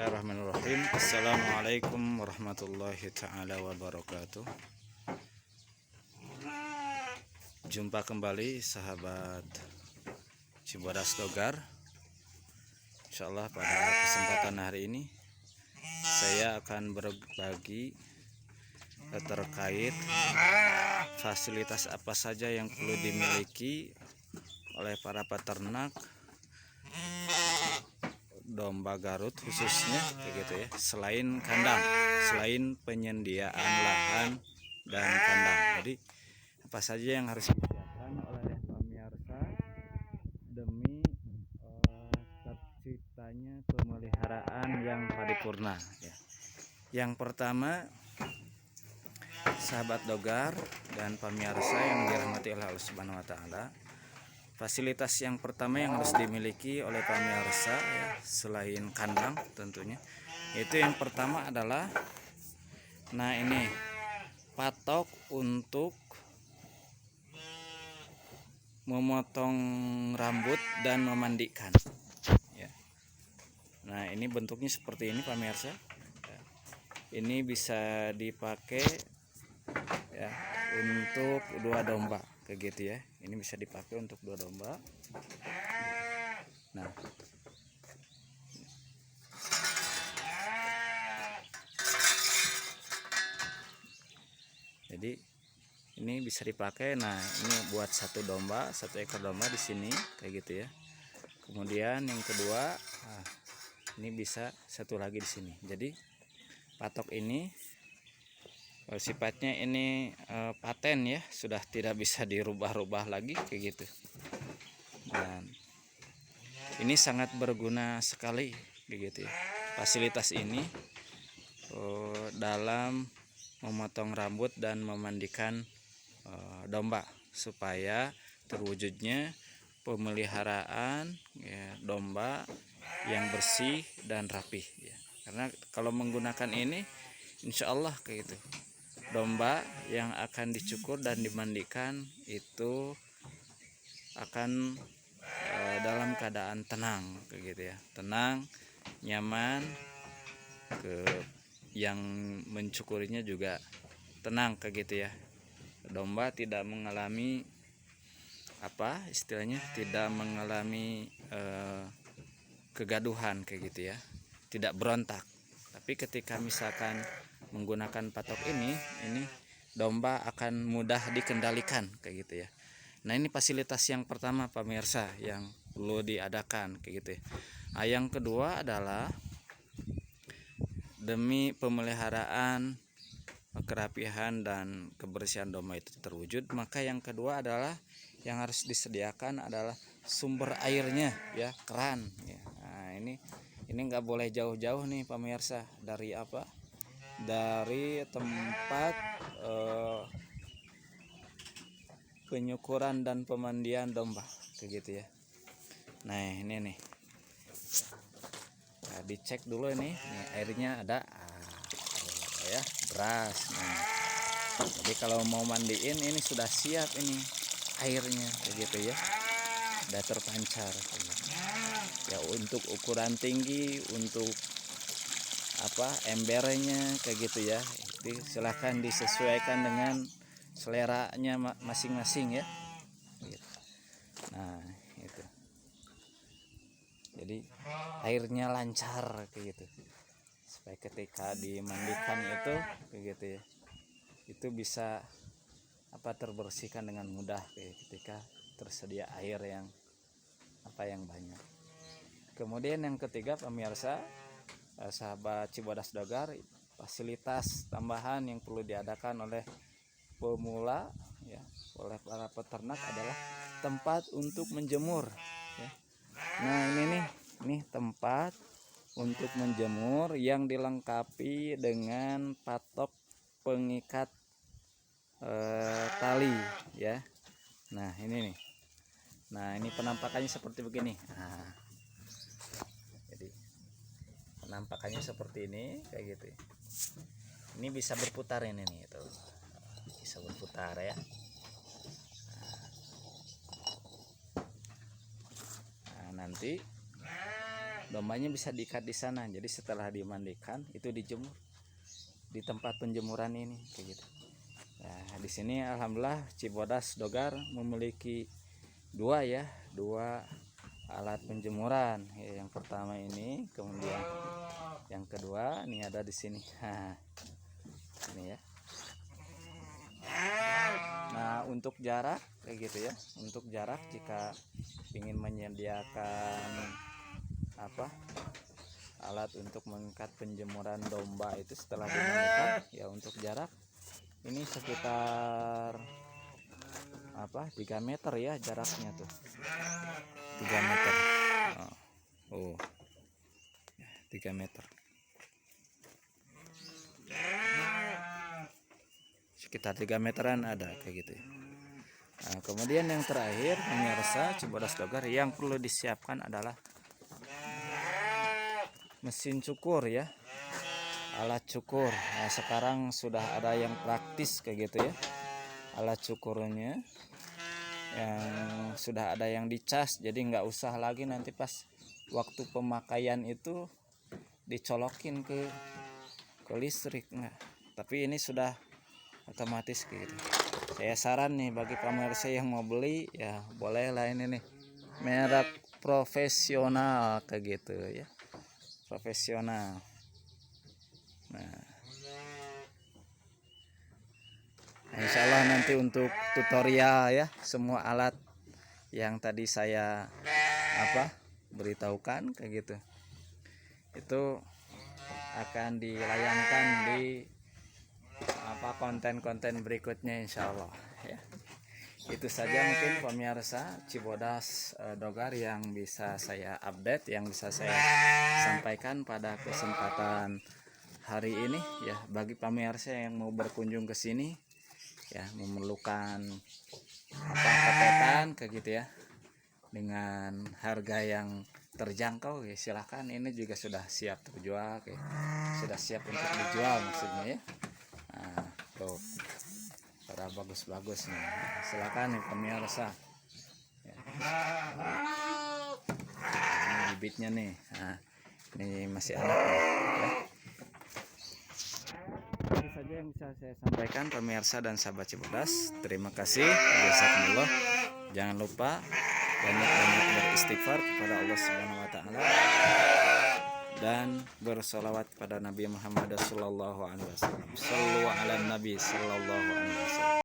Bismillahirrahmanirrahim. Assalamualaikum warahmatullahi ta'ala wabarakatuh. Jumpa kembali sahabat Cibodas Dogar. Insyaallah pada kesempatan hari ini saya akan berbagi terkait fasilitas apa saja yang perlu dimiliki oleh para peternak domba Garut khususnya kayak gitu ya, selain kandang, selain penyediaan lahan dan kandang. Jadi apa saja yang harus disediakan oleh pemirsa demi terciptanya pemeliharaan yang paripurna ya. Yang pertama, sahabat Dogar dan pemirsa yang dirahmati oleh Allah Subhanahu wa taala, fasilitas yang pertama yang harus dimiliki oleh pemirsa ya, selain kandang tentunya, itu yang pertama adalah ini patok untuk memotong rambut dan memandikan ya. Nah, ini bentuknya seperti ini pemirsa. Ini bisa dipakai ya untuk dua domba kayak gitu ya. Ini bisa dipakai untuk dua domba. Nah, jadi ini bisa dipakai. Nah, ini buat satu domba, satu ekor domba di sini kayak gitu ya. Kemudian yang kedua, ini bisa satu lagi di sini. Jadi patok ini sifatnya ini paten ya, sudah tidak bisa dirubah-rubah lagi kayak gitu. Dan ini sangat berguna sekali kayak gitu ya. Fasilitas ini dalam memotong rambut dan memandikan domba supaya terwujudnya pemeliharaan ya, domba yang bersih dan rapih ya. Karena kalau menggunakan ini insya Allah kayak gitu, domba yang akan dicukur dan dimandikan itu akan dalam keadaan tenang kayak gitu ya, tenang, nyaman, yang mencukurinya juga tenang kayak gitu ya. Domba tidak mengalami apa istilahnya, tidak mengalami kegaduhan kayak gitu ya, tidak berontak. Tapi ketika misalkan menggunakan patok ini domba akan mudah dikendalikan kayak gitu ya. Nah, ini fasilitas yang pertama pemirsa yang perlu diadakan kayak gitu ya. Nah, yang kedua adalah demi pemeliharaan, kerapihan dan kebersihan domba itu terwujud, maka yang kedua adalah yang harus disediakan adalah sumber airnya ya, keran ya. Nah, ini nggak boleh jauh-jauh nih pemirsa dari apa, dari tempat penyukuran dan pemandian domba kayak gitu ya. Nah, ini nih, nah, dicek dulu nih airnya ada ya, beras. Nah, jadi kalau mau mandiin ini sudah siap ini airnya kayak gitu ya, udah terpancar kayak gitu. Ya, untuk ukuran tinggi, untuk apa embernya kayak gitu ya, itu silahkan disesuaikan dengan seleranya masing-masing ya gitu. Nah, itu jadi airnya lancar kayak gitu, supaya ketika dimandikan itu kayak gitu ya, itu bisa apa terbersihkan dengan mudah kayak ketika tersedia air yang yang banyak. Kemudian yang ketiga pemirsa, sahabat Cibodas Dogar, fasilitas tambahan yang perlu diadakan oleh pemula ya, oleh para peternak adalah tempat untuk menjemur ya. Nah, ini tempat untuk menjemur yang dilengkapi dengan patok pengikat tali ya. Nah, ini nih. Nah, ini penampakannya seperti begini. Nah, jadi penampakannya seperti ini kayak gitu. Ini bisa berputar ini nih, itu bisa berputar ya. Nah, nanti dombanya bisa diikat di sana. Jadi setelah dimandikan itu dijemur di tempat penjemuran ini kayak gitu. Nah, di sini alhamdulillah Cibodas Dogar memiliki dua alat penjemuran. Yang pertama ini, kemudian yang kedua ini ada di sini. Nah, ini ya. Nah, untuk jarak kayak gitu ya. Untuk jarak jika ingin menyediakan alat untuk mengikat penjemuran domba itu setelah dimandikan ya, untuk jarak ini sekitar 3 meter ya jaraknya tuh, 3 meter. 3 meter, sekitar 3 meteran ada kayak gitu ya. Nah, kemudian yang terakhir pemirsa Cibodas Dogar yang perlu disiapkan adalah mesin cukur ya, alat cukur. Nah, sekarang sudah ada yang praktis kayak gitu ya, alat cukurnya yang sudah ada yang dicas, jadi nggak usah lagi nanti pas waktu pemakaian itu dicolokin ke listrik. Nah, tapi ini sudah otomatis gitu. Saya saran nih bagi pemirsa yang mau beli ya, bolehlah ini nih, merek profesional kayak gitu ya, profesional. Nah, insya Allah nanti untuk tutorial ya, semua alat yang tadi saya beritahukan kayak gitu, itu akan dilayangkan di konten-konten berikutnya insya Allah ya. Itu saja mungkin pemirsa Cibodas Dogar yang bisa saya update, yang bisa saya sampaikan pada kesempatan hari ini ya. Bagi pemirsa yang mau berkunjung ke sini ya, memerlukan kopetan kayak gitu ya, dengan harga yang terjangkau ya, silahkan. Ini juga sudah siap terjual, sudah siap untuk dijual maksudnya ya. Nah, tuh pada bagus-bagus nih, silakan nih pemirsa ya. Ini bibitnya nih. Nah, ini masih anak nih ya. Itu saja yang bisa saya sampaikan pemirsa dan sahabat Cibodas. Terima kasih, jazakumullah. Jangan lupa banyak-banyak beristighfar kepada Allah Subhanahu wa taala dan bersolawat kepada Nabi Muhammad sallallahu alaihi wasallam. Shallu ala Nabi sallallahu alaihi wasallam.